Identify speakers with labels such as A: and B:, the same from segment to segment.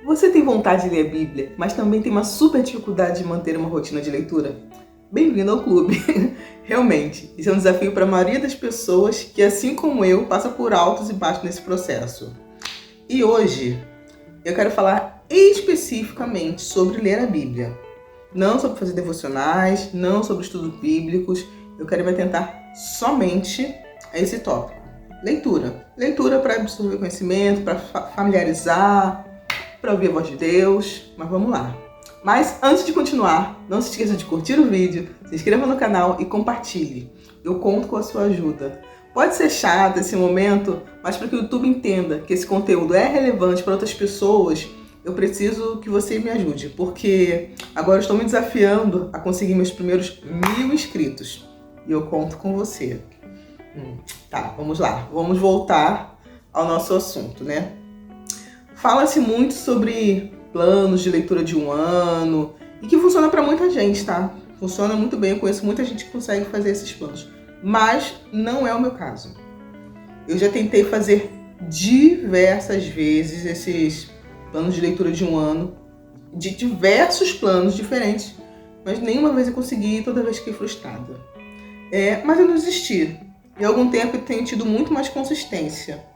A: Você tem vontade de ler a Bíblia, mas também tem uma super dificuldade de manter uma rotina de leitura? Bem-vindo ao clube! Realmente, isso é um desafio para a maioria das pessoas que, assim como eu, passa por altos e baixos nesse processo. E hoje eu quero falar especificamente sobre ler a Bíblia. Não sobre fazer devocionais, não sobre estudos bíblicos. Eu quero me atentar somente a esse tópico. Leitura. Leitura para absorver conhecimento, para familiarizar, para ouvir a voz de Deus, mas vamos lá. Mas antes de continuar, não se esqueça de curtir o vídeo, se inscreva no canal e compartilhe. Eu conto com a sua ajuda. Pode ser chato esse momento, mas para que o YouTube entenda que esse conteúdo é relevante para outras pessoas, eu preciso que você me ajude, porque agora eu estou me desafiando a conseguir meus primeiros 1000 inscritos. E eu conto com você. Tá, vamos lá. Vamos voltar ao nosso assunto, né? Fala-se muito sobre planos de leitura de um ano e que funciona para muita gente, tá? Funciona muito bem, eu conheço muita gente que consegue fazer esses planos, mas não é o meu caso. Eu já tentei fazer diversas vezes esses planos de leitura de um ano, de diversos planos diferentes, mas nenhuma vez eu consegui e toda vez fiquei frustrada. Mas eu não desisti. Em algum tempo eu tenho tido muito mais consistência.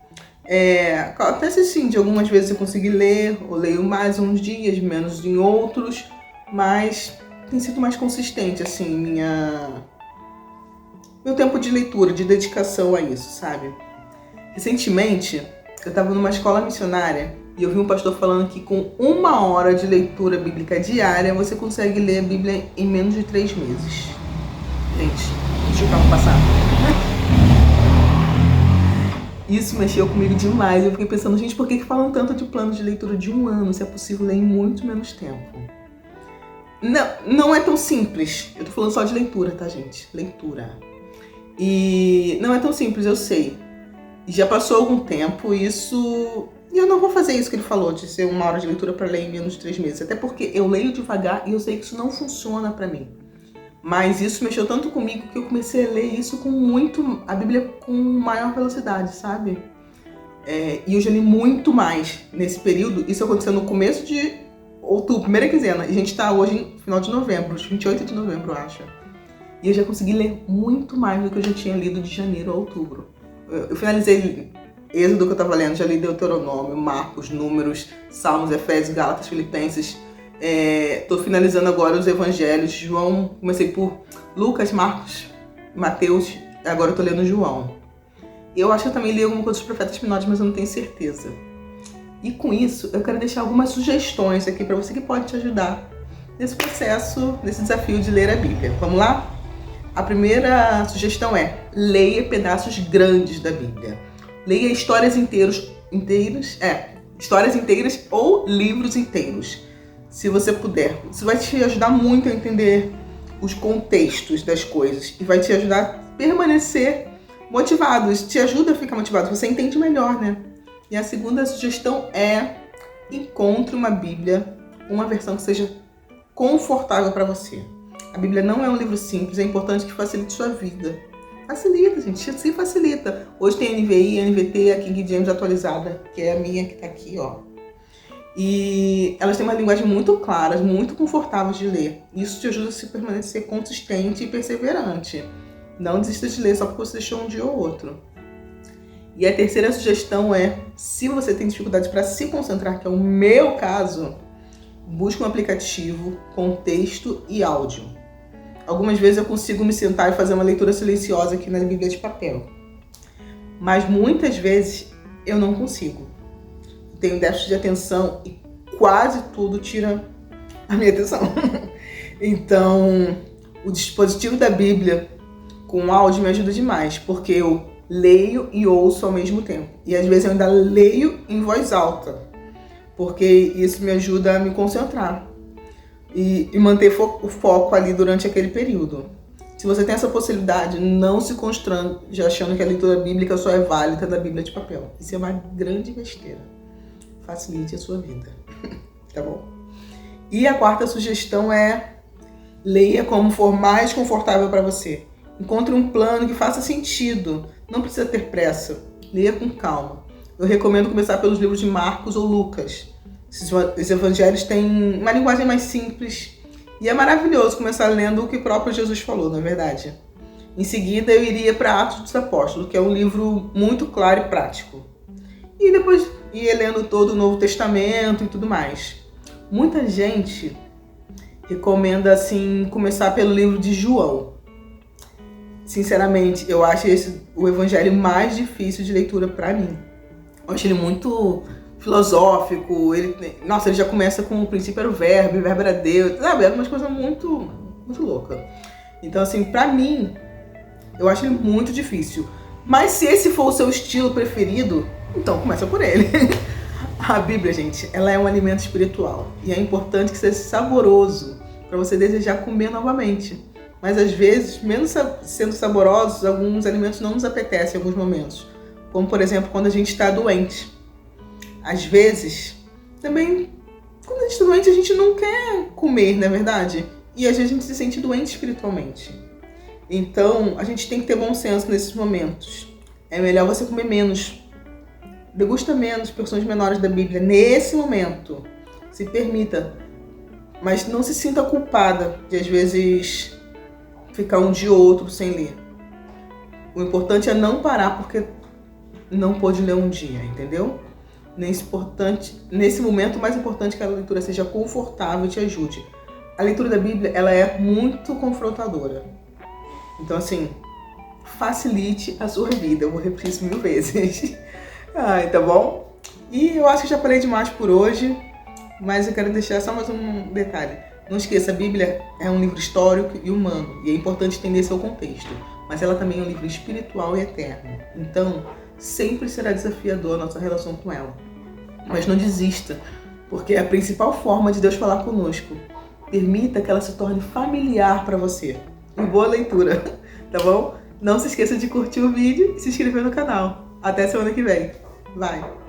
A: Acontece sim, de algumas vezes eu consegui ler, ou leio mais uns dias, menos em outros, mas tem sido mais consistente, assim, meu tempo de leitura, de dedicação a isso, sabe? Recentemente, eu estava numa escola missionária e eu vi um pastor falando que com 1 hora de leitura bíblica diária, você consegue ler a Bíblia em menos de 3 meses. Gente, deixa o carro passar. Isso mexeu comigo demais. Eu fiquei pensando, gente, por que falam tanto de plano de leitura de 1 ano, se é possível ler em muito menos tempo? Não é tão simples. Eu tô falando só de leitura, tá, gente? Leitura. E não é tão simples, eu sei. Já passou algum tempo isso... E eu não vou fazer isso que ele falou, de ser 1 hora de leitura para ler em menos de 3 meses. Até porque eu leio devagar e eu sei que isso não funciona pra mim. Mas isso mexeu tanto comigo que eu comecei a ler isso a Bíblia com maior velocidade, sabe? E eu já li muito mais nesse período. Isso aconteceu no começo de outubro, primeira quinzena. E a gente tá hoje no final de novembro, 28 de novembro, eu acho. E eu já consegui ler muito mais do que eu já tinha lido de janeiro a outubro. Eu finalizei Êxodo que eu tava lendo, já li Deuteronômio, Marcos, Números, Salmos, Efésios, Gálatas, Filipenses. Tô finalizando agora os evangelhos. João, comecei por Lucas, Marcos, Mateus, agora eu tô lendo João. Eu acho que eu também li alguma coisa dos profetas menores, mas eu não tenho certeza. E com isso, eu quero deixar algumas sugestões aqui para você que pode te ajudar nesse processo, nesse desafio de ler a Bíblia. Vamos lá? A primeira sugestão é: leia pedaços grandes da Bíblia. Leia histórias inteiras ou livros inteiros. Se você puder, isso vai te ajudar muito a entender os contextos das coisas e vai te ajudar a permanecer motivado. Isso te ajuda a ficar motivado, você entende melhor, né? E a segunda sugestão é: encontre uma Bíblia, uma versão que seja confortável para você. A Bíblia não é um livro simples, é importante que facilite sua vida. Facilita, gente, se facilita. Hoje tem a NVI, a NVT, a King James atualizada, que é a minha que tá aqui, ó. E elas têm uma linguagem muito clara, muito confortável de ler. Isso te ajuda a se permanecer consistente e perseverante. Não desista de ler só porque você deixou um dia ou outro. E a terceira sugestão é: se você tem dificuldade para se concentrar, que é o meu caso, busque um aplicativo com texto e áudio. Algumas vezes eu consigo me sentar e fazer uma leitura silenciosa aqui na Bíblia de papel. Mas muitas vezes eu não consigo. Tenho déficit de atenção e quase tudo tira a minha atenção. Então, o dispositivo da Bíblia com áudio me ajuda demais, porque eu leio e ouço ao mesmo tempo. E às vezes eu ainda leio em voz alta, porque isso me ajuda a me concentrar e manter o foco ali durante aquele período. Se você tem essa possibilidade, não se constrange achando que a leitura bíblica só é válida da Bíblia de papel. Isso é uma grande besteira. Facilite a sua vida, tá bom? E a quarta sugestão é: leia como for mais confortável para você. Encontre um plano que faça sentido. Não precisa ter pressa. Leia com calma. Eu recomendo começar pelos livros de Marcos ou Lucas. Os evangelhos têm uma linguagem mais simples e é maravilhoso começar lendo o que o próprio Jesus falou, não é verdade? Em seguida eu iria para Atos dos Apóstolos, que é um livro muito claro e prático. E depois ia lendo todo o Novo Testamento e tudo mais. Muita gente recomenda assim começar pelo livro de João. Sinceramente, eu acho esse o evangelho mais difícil de leitura para mim. Eu acho ele muito filosófico, ele já começa com o princípio era o verbo era Deus, sabe? É uma coisa muito louca. Então assim, pra mim, eu acho ele muito difícil. Mas se esse for o seu estilo preferido, então começa por ele. A Bíblia, gente, ela é um alimento espiritual e é importante que seja saboroso para você desejar comer novamente. Mas às vezes, mesmo sendo saborosos, alguns alimentos não nos apetecem em alguns momentos. Como, por exemplo, quando a gente está doente. Às vezes, também, quando a gente está doente, a gente não quer comer, não é verdade? E às vezes a gente se sente doente espiritualmente. Então, a gente tem que ter bom senso nesses momentos. É melhor você comer menos. Degusta menos porções menores da Bíblia nesse momento. Se permita. Mas não se sinta culpada de, às vezes, ficar um dia ou outro sem ler. O importante é não parar porque não pôde ler um dia, entendeu? Nesse momento, o mais importante é que a leitura seja confortável e te ajude. A leitura da Bíblia, ela é muito confrontadora. Então, assim, facilite a sua vida. Eu vou repetir isso 1000 vezes. Ai, tá bom? E eu acho que já falei demais por hoje, mas eu quero deixar só mais um detalhe. Não esqueça, a Bíblia é um livro histórico e humano, e é importante entender seu contexto. Mas ela também é um livro espiritual e eterno. Então, sempre será desafiador a nossa relação com ela. Mas não desista, porque é a principal forma de Deus falar conosco. Permita que ela se torne familiar para você. E boa leitura, tá bom? Não se esqueça de curtir o vídeo e se inscrever no canal. Até semana que vem. Bye!